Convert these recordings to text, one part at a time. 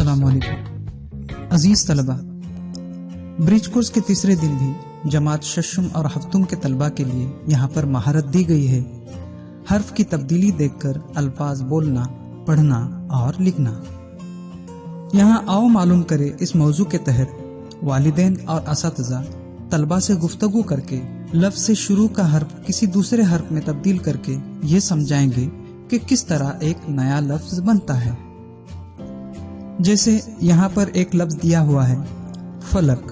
अस्सलाम वालेकुम अजीज तलबा, ब्रिज कोर्स के तीसरे दिन भी जमात शशुम और हफ्तुम के तलबा के लिए यहाँ पर महारत दी गई है हर्फ की तब्दीली देखकर अल्फाज बोलना, पढ़ना और लिखना। यहाँ आओ मालूम करे इस मौजू के तहत वालिदैन और असातिज़ा तलबा से गुफ्तगू करके लफ्ज से शुरू का हर्फ किसी दूसरे हर्फ में तब्दील करके ये समझाएंगे कि किस तरह एक नया लफ्ज बनता है। जैसे यहाँ पर एक लफ्ज दिया हुआ है फलक।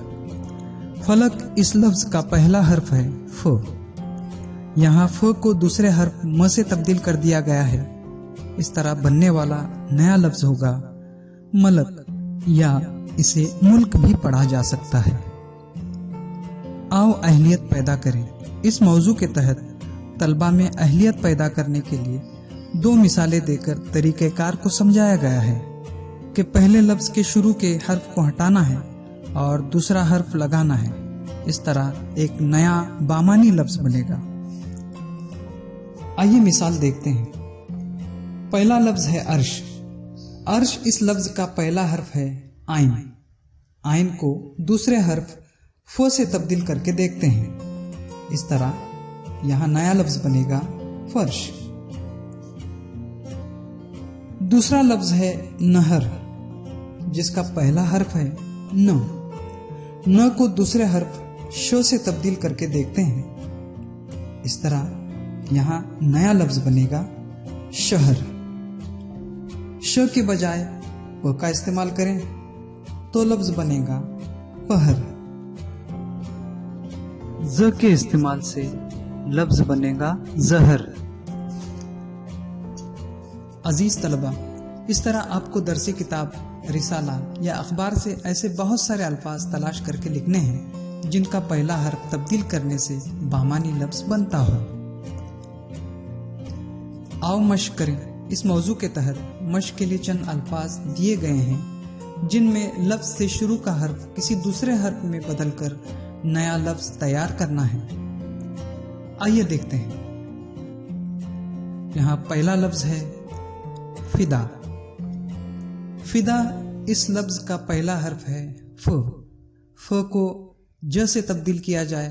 फलक इस लफ्ज का पहला हर्फ है फ। यहाँ फ को दूसरे हर्फ म से तब्दील कर दिया गया है। इस तरह बनने वाला नया लफ्ज होगा मलक, या इसे मुल्क भी पढ़ा जा सकता है। आओ अहलियत पैदा करें। इस मौजू के तहत तलबा में अहलियत पैदा करने के लिए दो मिसालें देकर तरीक़ेकार को समझाया गया है कि पहले लफ्ज के शुरू के हर्फ को हटाना है और दूसरा हर्फ लगाना है। इस तरह एक नया बामानी लफ्ज बनेगा। आइए मिसाल देखते हैं। पहला लफ्ज है अर्श। अर्श इस लफ्ज का पहला हर्फ है आइन। आइन को दूसरे हर्फ फ से तब्दील करके देखते हैं। इस तरह यहाँ नया लफ्ज बनेगा फर्श। दूसरा लफ्ज है नहर, जिसका पहला हर्फ है न। न को दूसरे हर्फ श से तब्दील करके देखते हैं। इस तरह यहाँ नया लफ्ज बनेगा शहर। श के बजाय प का इस्तेमाल करें तो लफ्ज बनेगा पहर। ज के इस्तेमाल से लफ्ज बनेगा जहर। अजीज तलबा, इस तरह आपको दरसी किताब, रिसाला या अखबार से ऐसे बहुत सारे अल्फाज तलाश करके लिखने हैं जिनका पहला हर्फ तब्दील करने से बामानी लफ्ज बनता हो। आओ मश्क करें। इस मौजू के तहत मश्क के लिए चंद अल्फाज दिए गए हैं जिनमें लफ्ज से शुरू का हर्फ किसी दूसरे हर्फ में बदलकर नया लफ्ज तैयार करना है। आइए देखते हैं। यहाँ पहला लफ्ज है फिदा। फिदा इस लफ्ज का पहला हर्फ है फ। फ को ज से तब्दील किया जाए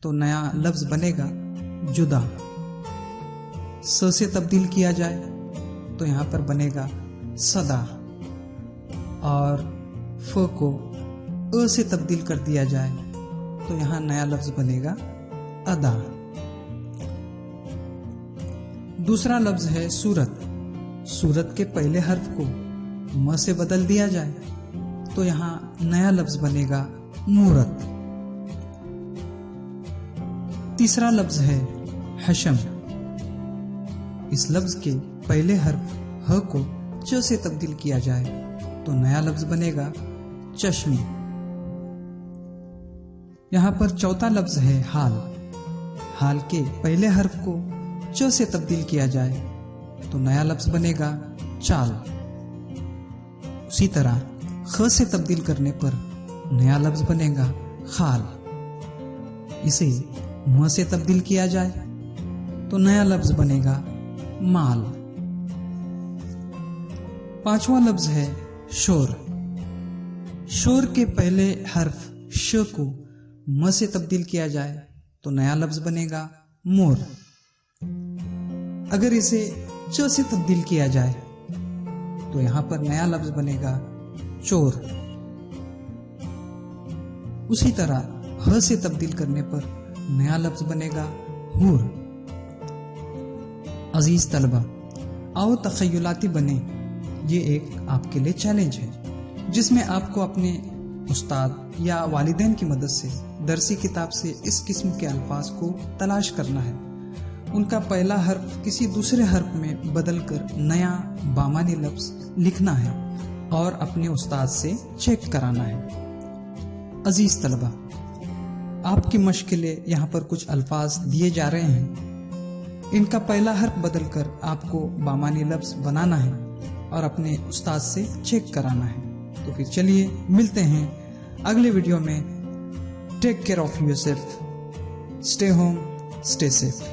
तो नया लफ्ज बनेगा जुदा। स से तब्दील किया जाए तो यहाँ पर बनेगा सदा। और फ को अ से तब्दील कर दिया जाए तो यहाँ नया लफ्ज बनेगा अदा। दूसरा लफ्ज है सूरत। सूरत के पहले हर्फ को म से बदल दिया जाए तो यहाँ नया लफ्ज बनेगा मूरत। तीसरा लफ्ज है हशम। इस लफ्ज के पहले हर्फ ह को च से तब्दील किया जाए तो नया लफ्ज बनेगा चश्म। यहाँ पर चौथा लफ्ज है हाल। हाल के पहले हर्फ को च से तब्दील किया जाए तो नया लफ्ज बनेगा चाल। उसी तरह ख से तब्दील करने पर नया लफ्ज बनेगा खाल। इसे म से तब्दील किया जाए तो नया लफ्ज बनेगा माल। पांचवा लफ्ज है शोर। शोर के पहले हर्फ श को म से तब्दील किया जाए तो नया लफ्ज बनेगा मोर। अगर इसे च से तब्दील किया जाए तो यहाँ पर नया लफ्ज बनेगा चोर। उसी तरह ह से तब्दील करने पर नया लफ्ज बनेगा हूर। अजीज तलबा, आओ तखय्युलाती बने। ये एक आपके लिए चैलेंज है जिसमें आपको अपने उस्ताद या वालिदैन की मदद से दरसी किताब से इस किस्म के अल्फाज को तलाश करना है। उनका पहला हर्फ किसी दूसरे हर्फ में बदलकर नया बामानी लफ्ज लिखना है और अपने उस्ताद से चेक कराना है। अजीज तलबा, आपकी मश्क के लिए यहाँ पर कुछ अल्फाज दिए जा रहे हैं। इनका पहला हर्फ बदलकर आपको बामानी लफ्ज बनाना है और अपने उस्ताद से चेक कराना है। तो फिर चलिए मिलते हैं अगले वीडियो में। Take care of yourself, stay home, stay safe.